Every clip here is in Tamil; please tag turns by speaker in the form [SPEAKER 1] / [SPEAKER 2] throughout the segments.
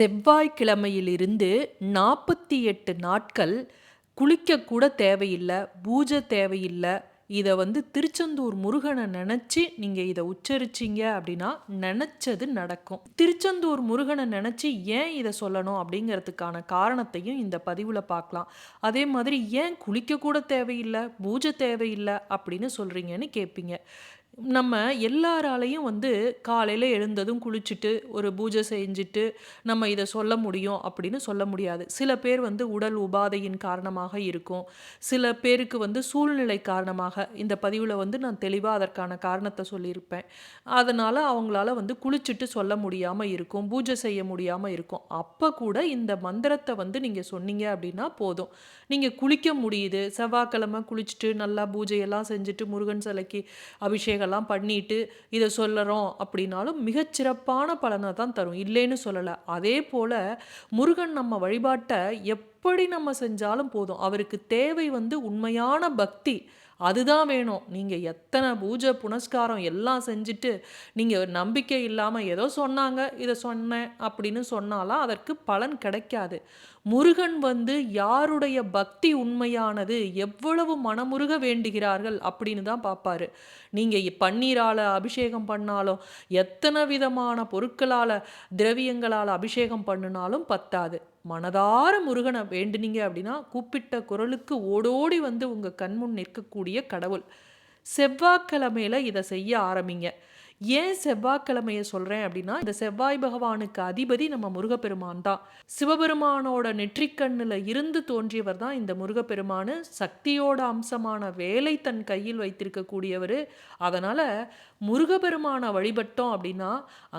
[SPEAKER 1] செவ்வாய்க்கிழமையிலிருந்து 48 நாட்கள் குளிக்கக்கூட தேவையில்ல, பூஜை தேவையில்ல. இத திருச்செந்தூர் முருகன நெனச்சு நீங்க இத உச்சரிச்சீங்க அப்படின்னா, நெனச்சது நடக்கும். திருச்செந்தூர் முருகன நெனச்சு ஏன் இத சொல்லணும் அப்படிங்கிறதுக்கான காரணத்தையும் இந்த பதிவுல பார்க்கலாம். அதே மாதிரி ஏன் குளிக்கக்கூட தேவையில்ல, பூஜை தேவையில்ல அப்படின்னு சொல்றீங்கன்னு கேட்பீங்க. நம்ம எல்லாராலயும் காலையில எழுந்ததும் குளிச்சுட்டு, ஒரு பூஜை செஞ்சுட்டு, நம்ம இத சொல்ல முடியும் அப்படின்னு சொல்ல முடியாது. சில பேர் உடல் உபாதையின் காரணமாக இருக்கும். சில பேருக்கு சூழ்நிலை காரணமாக இந்த பதிவுல நான் தெளிவா அதற்கான காரணத்த சொல்லியிருப்பேன். அதனால அவங்களால குளிச்சுட்டு சொல்ல முடியாம இருக்கும். பூஜை செய்ய முடியாம இருக்கும். அப்ப கூட இந்த மந்திரத்த நீங்க சொன்னீங்க அப்படின்னா போதும். நீங்க குளிக்க முடியுது. செவ்வாய்க்கிழமை குளிச்சுட்டு நல்லா பூஜையெல்லாம் செஞ்சுட்டு முருகன் சிலைக்கு அபிஷேகம்லாம் பண்ணிட்டு இத சொல்லறோம் அப்படின்னாலும் மிகச்சிறப்பான பலனை தான் தரும். இல்லைன்னு சொல்லல. அதே போல முருகன் நம்ம வழிபாட்ட எப்படி நம்ம செஞ்சாலும் போதும். அவருக்கு தேவை உண்மையான பக்தி. அதுதான் வேணும். நீங்க எத்தனை பூஜை புனஸ்காரம் எல்லாம் செஞ்சுட்டு நீங்க நம்பிக்கை இல்லாம ஏதோ சொன்னாங்க, இத சொன்னேன் அப்படின்னு சொன்னாலாம் அதற்கு பலன் கிடைக்காது. முருகன் யாருடைய பக்தி உண்மையானது, எவ்வளவு மனமுருக வேண்டுகிறார்கள் அப்படின்னு தான் பார்ப்பாரு. நீங்க பன்னீரால அபிஷேகம் பண்ணாலும், எத்தனை விதமான பொருட்களால திரவியங்களால அபிஷேகம் பண்ணினாலும் பத்தாது. மனதார முருகனை வேண்டுனீங்க அப்படின்னா, கூப்பிட்ட குரலுக்கு ஓடோடி உங்க கண்முன் நிற்கக்கூடிய கடவுள். செவ்வாய்க்கிழமையில இதை செய்ய ஆரம்பிங்க. ஏன் செவ்வாய்க்கிழமையை சொல்றேன் அப்படின்னா, இந்த செவ்வாய் பகவானுக்கு அதிபதி நம்ம முருகப்பெருமான் தான். சிவபெருமானோட நெற்றிக்கண்ணுல இருந்து தோன்றியவர் தான் இந்த முருகப்பெருமானு. சக்தியோட அம்சமான வேலை தன் கையில் வைத்திருக்கக்கூடியவர். அதனால முருகப்பெருமானை வழிபட்டோம் அப்படின்னா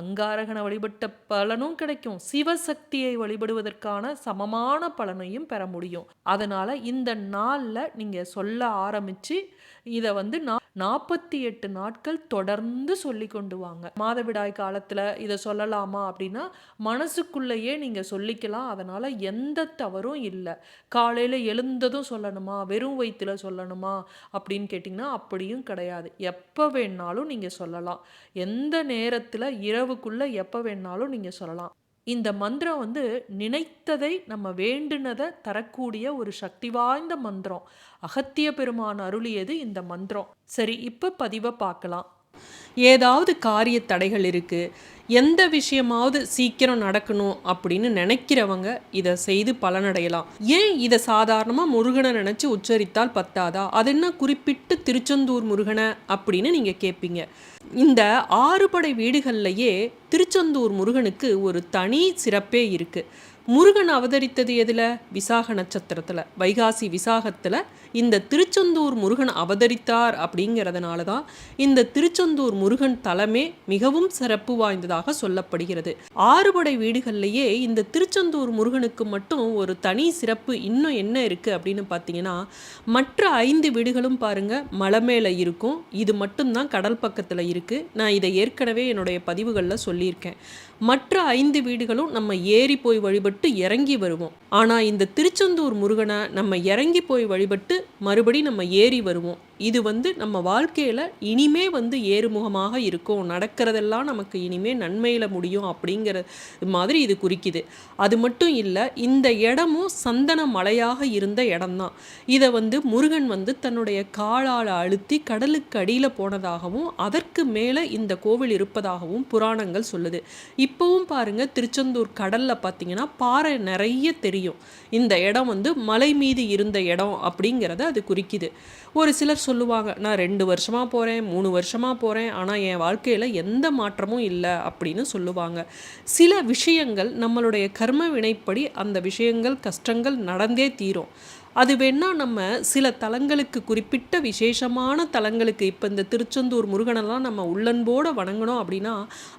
[SPEAKER 1] அங்காரகனை வழிபட்ட பலனும் கிடைக்கும், சிவசக்தியை வழிபடுவதற்கான சமமான பலனையும் பெற முடியும். அதனால இந்த நாள்ல நீங்க சொல்ல ஆரம்பிச்சு இதை 48 நாட்கள் தொடர்ந்து சொல்லி கொண்டு வாங்க. மாதவிடாய் காலத்துல இதை சொல்லலாமா அப்படின்னா மனசுக்குள்ளேயே நீங்க சொல்லிக்கலாம். அதனால எந்த தவறும் இல்லை. காலையில எழுந்ததும் சொல்லணுமா, வெறும் வயிற்றுல சொல்லணுமா அப்படின்னு கேட்டிங்கன்னா அப்படியும் கிடையாது. எப்போ வேணாலும் நீங்க சொல்லலாம். எந்த நேரத்துல இரவுக்குள்ள எப்போ வேணாலும் நீங்க சொல்லலாம். இந்த மந்திரம் நினைத்ததை நம்ம வேண்டுனதை தரக்கூடிய ஒரு சக்தி வாய்ந்த மந்திரம். அகத்திய பெருமான் அருளியது இந்த மந்திரம். சரி, இப்ப பதிவை பார்க்கலாம். ஏதாவது காரிய தடைகள் இருக்கு, எந்த விஷயமாவது சீக்கிரம் நடக்கணும் அப்படின்னு நினைக்கிறவங்க இதை செய்து பலனடையலாம். ஏன் இதை சாதாரணமாக முருகனை நினச்சி உச்சரித்தால் பத்தாதா, அது என்ன குறிப்பிட்டு திருச்செந்தூர் முருகனை அப்படின்னு நீங்கள் கேட்பீங்க. இந்த 6 படை வீடுகள்லையே திருச்செந்தூர் முருகனுக்கு ஒரு தனி சிறப்பே இருக்குது. முருகன் அவதரித்தது எதில்? விசாக நட்சத்திரத்தில், வைகாசி விசாகத்தில் இந்த திருச்செந்தூர் முருகன் அவதரித்தார். அப்படிங்கிறதுனால தான் இந்த திருச்செந்தூர் முருகன் தலமே மிகவும் சிறப்பு வாய்ந்ததாக சொல்லப்படுகிறது. 6 படை வீடுகள்லையே இந்த திருச்செந்தூர் முருகனுக்கு மட்டும் ஒரு தனி சிறப்பு இன்னும் என்ன இருக்குது அப்படின்னு பார்த்தீங்கன்னா, மற்ற 5 வீடுகளும் பாருங்க மலை மேலே இருக்கும். இது மட்டும்தான் கடல் பக்கத்தில் இருக்குது. நான் இதை ஏற்கனவே என்னுடைய பதிவுகளில் சொல்லியிருக்கேன். மற்ற 5 வீடுகளும் நம்ம ஏறி போய் வழிபட்டு இறங்கி வருவோம். ஆனால் இந்த திருச்செந்தூர் முருகனை நம்ம இறங்கி போய் வழிபட்டு மறுபடி நம்ம ஏறி வருவோம். இது நம்ம வாழ்க்கையில் இனிமே ஏறுமுகமாக இருக்கும். நடக்கிறதெல்லாம் நமக்கு இனிமே நன்மையில் முடியும் அப்படிங்கிற மாதிரி இது குறிக்குது. அது மட்டும் இல்லை, இந்த இடமும் சந்தன மலையாக இருந்த இடம்தான். இதை முருகன் தன்னுடைய காலால் அழுத்தி கடலுக்கு அடியில் போனதாகவும் அதற்கு மேலே இந்த கோவில் இருப்பதாகவும் புராணங்கள் சொல்லுது. இப்போவும் பாருங்க, திருச்செந்தூர் கடல்ல பார்த்தீங்கன்னா பாறை நிறைய தெரியும். இந்த இடம் மலை மீது இருந்த இடம் அப்படிங்கிறத அது குறிக்குது. ஒரு சிலர் சொல்லுவாங்க, நான் 2 வருஷமாக போகிறேன், 3 வருஷமாக போகிறேன், ஆனால் என் வாழ்க்கையில் எந்த மாற்றமும் இல்லை அப்படின்னு சொல்லுவாங்க. சில விஷயங்கள் நம்மளுடைய கர்ம வினைப்படி அந்த விஷயங்கள் கஷ்டங்கள் நடந்தே தீரும். அது வேணால் நம்ம சில தலங்களுக்கு, குறிப்பிட்ட விசேஷமான தலங்களுக்கு, இப்போ இந்த திருச்செந்தூர் முருகனெல்லாம் நம்ம உள்ளன்போடு வணங்கணும் அப்படின்னா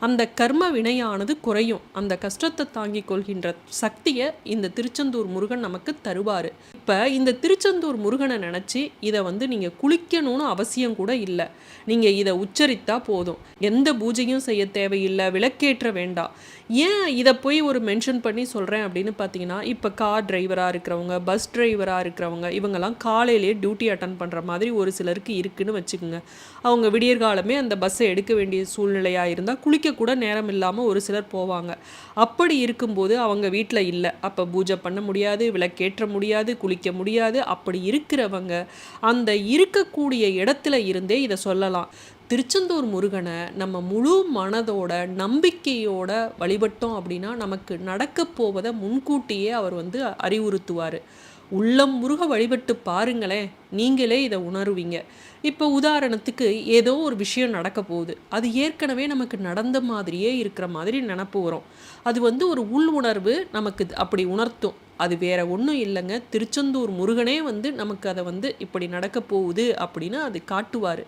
[SPEAKER 1] அந்த கர்ம வினையானது குறையும். அந்த கஷ்டத்தை தாங்கிக் கொள்கின்ற சக்தியை இந்த திருச்செந்தூர் முருகன் நமக்கு தருவார். இப்போ இந்த திருச்செந்தூர் முருகனை நினச்சி இதை நீங்கள் குளிக்கணும்னு அவசியம் கூட இல்லை. நீங்கள் இதை உச்சரித்தா போதும். எந்த பூஜையும் செய்ய தேவையில்லை, விளக்கேற்ற வேண்டாம். ஏன் இதை போய் ஒரு மென்ஷன் பண்ணி சொல்கிறேன் அப்படின்னு பார்த்தீங்கன்னா, இப்போ கார் டிரைவராக இருக்கிறவங்க, பஸ் டிரைவராக இருக்கிறவங்க, இவங்கெல்லாம் காலையிலேயே டியூட்டி அட்டன் பண்ணுற மாதிரி ஒரு சிலருக்கு இருக்குன்னு வச்சுக்கோங்க. அவங்க விடியற்காலமே அந்த பஸ்ஸை எடுக்க வேண்டிய சூழ்நிலையாக இருந்தால் குளிக்கக்கூட நேரம் இல்லாமல் ஒரு சிலர் போவாங்க. அப்படி இருக்கும்போது அவங்க வீட்டில் இல்லை, அப்போ பூஜை பண்ண முடியாது, விளக்கேற்ற முடியாது, குளிக்க முடியாது. அப்படி இருக்கிறவங்க அந்த இருக்கக்கூடிய இடத்துல இருந்தே இதை சொல்லலாம். திருச்செந்தூர் முருகனை நம்ம முழு மனதோட நம்பிக்கையோட வழிபட்டோம் அப்படின்னா நமக்கு நடக்க போவதை முன்கூட்டியே அவர் அறிவுறுத்துவார். உள்ளம் முருக வழிபட்டு பாருங்களேன், நீங்களே இதை உணருவீங்க. இப்போ உதாரணத்துக்கு ஏதோ ஒரு விஷயம் நடக்க போகுது, அது ஏற்கனவே நமக்கு நடந்த மாதிரியே இருக்கிற மாதிரி நினப்பு வரும். அது ஒரு உள் உணர்வு நமக்கு அப்படி உணர்த்தும். அது வேற ஒன்றும் இல்லைங்க, திருச்செந்தூர் முருகனே நமக்கு அதை இப்படி நடக்க போகுது அப்படின்னு அது காட்டுவார்.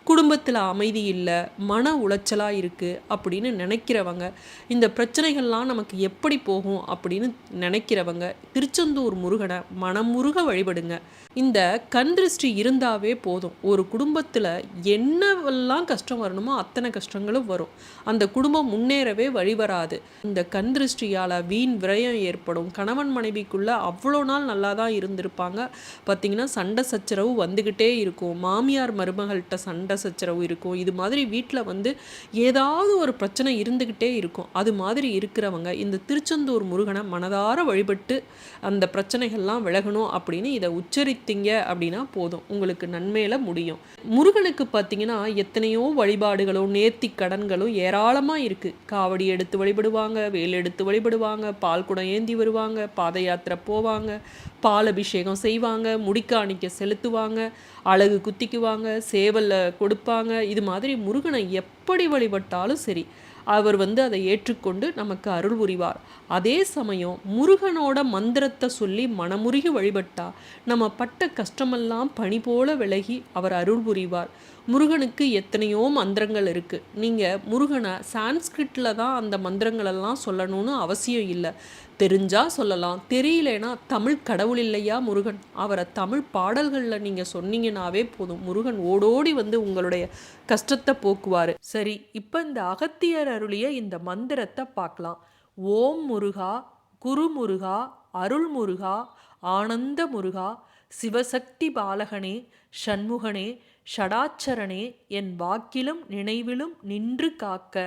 [SPEAKER 1] குடும்பத்தில் அமைதி இல்லை, மன உளைச்சலாக இருக்குது அப்படின்னு நினைக்கிறவங்க, இந்த பிரச்சனைகள்லாம் நமக்கு எப்படி போகும் அப்படின்னு நினைக்கிறவங்க திருச்செந்தூர் முருகனை மனமுருக வழிபடுங்க. இந்த கண் திருஷ்டி இருந்தாவே போதும், ஒரு குடும்பத்தில் என்னவெல்லாம் கஷ்டம் வரணுமோ அத்தனை கஷ்டங்களும் வரும். அந்த குடும்பம் முன்னேறவே வழிவராது. இந்த கண் திருஷ்டியால் வீண் விரயம் ஏற்படும். கணவன் மனைவிக்குள்ளே அவ்வளோ நாள் நல்லா தான் இருந்திருப்பாங்க, பார்த்திங்கன்னா சண்டை சச்சரவு வந்துக்கிட்டே இருக்கும். மாமியார் மருமகள்கிட்ட சண்டை சச்சரவு இருக்கும். இது மாதிரி வீட்டில் ஏதாவது ஒரு பிரச்சனை இருந்துக்கிட்டே இருக்கும். அது மாதிரி இருக்கிறவங்க இந்த திருச்செந்தூர் முருகனை மனதார வழிபட்டு அந்த பிரச்சனைகள்லாம் விலகணும் அப்படின்னு இதை உச்சரித்தீங்க அப்படின்னா போதும், உங்களுக்கு நன்மையில முடியும். முருகனுக்கு பார்த்தீங்கன்னா எத்தனையோ வழிபாடுகளும் நேர்த்தி கடன்களும் ஏராளமாக இருக்குது. காவடி எடுத்து வழிபடுவாங்க, வேல் எடுத்து வழிபடுவாங்க, பால் குடம் ஏந்தி வருவாங்க, பாத யாத்திரை போவாங்க, பால் அபிஷேகம் செய்வாங்க, முடிக்காணிக்க செலுத்துவாங்க, அழகு குத்திக்குவாங்க, சேவலை கொடுப்பாங்க. இது மாதிரி முருகனை எப்படி வழிபட்டாலும் சரி, அவர் அதை ஏற்றுக்கொண்டு நமக்கு அருள் புரிவார். அதே சமயம் முருகனோட மந்திரத்தை சொல்லி மனமுருகி வழிபட்டா நம்ம பட்ட கஷ்டமெல்லாம் பனி போல விலகி அவர் அருள் புரிவார். முருகனுக்கு எத்தனையோ மந்திரங்கள் இருக்குது. நீங்கள் முருகனை சான்ஸ்கிரிட்டில் தான் அந்த மந்திரங்களெல்லாம் சொல்லணும்னு அவசியம் இல்லை. தெரிஞ்சால் சொல்லலாம், தெரியலனா தமிழ் கடவுள் இல்லையா முருகன், அவரை தமிழ் பாடல்களில் நீங்கள் சொன்னீங்கன்னாவே போதும், முருகன் ஓடோடி உங்களுடைய கஷ்டத்தை போக்குவார். சரி, இப்போ இந்த அகத்தியர் அருளிய இந்த மந்திரத்தை பார்க்கலாம். ஓம் முருகா, குரு முருகா, அருள் முருகா, ஆனந்த முருகா, சிவசக்தி பாலகனே, ஷண்முகனே, ஷடாச்சரனே, என் வாக்கிலும் நினைவிலும் நின்று காக்க.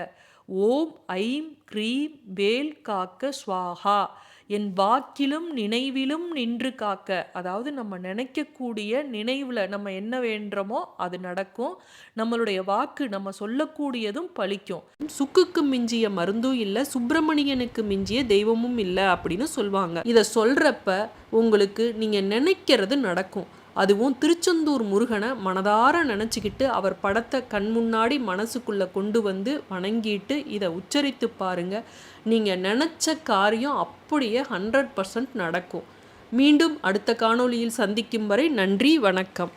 [SPEAKER 1] ஓம் ஐம் க்ரீம் வேல் காக்க ஸ்வாஹா. என் வாக்கிலும் நினைவிலும் நின்று காக்க. அதாவது நம்ம நினைக்கக்கூடிய நினைவில் நம்ம என்ன வேண்டுமோ அது நடக்கும். நம்மளுடைய வாக்கு நம்ம சொல்லக்கூடியதும் பலிக்கும். சுக்குக்கு மிஞ்சிய மருந்தும் இல்லை, சுப்பிரமணியனுக்கு மிஞ்சிய தெய்வமும் இல்லை அப்படின்னு சொல்லுவாங்க. இதை சொல்கிறப்ப உங்களுக்கு நீங்கள் நினைக்கிறது நடக்கும். அதுவும் திருச்செந்தூர் முருகனை மனதார நினச்சிக்கிட்டு அவர் படத்தை கண் முன்னாடி மனசுக்குள்ளே கொண்டு வணங்கிட்டு இதை உச்சரித்து பாருங்கள். நீங்கள் நினச்ச காரியம் அப்படியே 100% நடக்கும். மீண்டும் அடுத்த காணொளியில் சந்திக்கும் வரை நன்றி, வணக்கம்.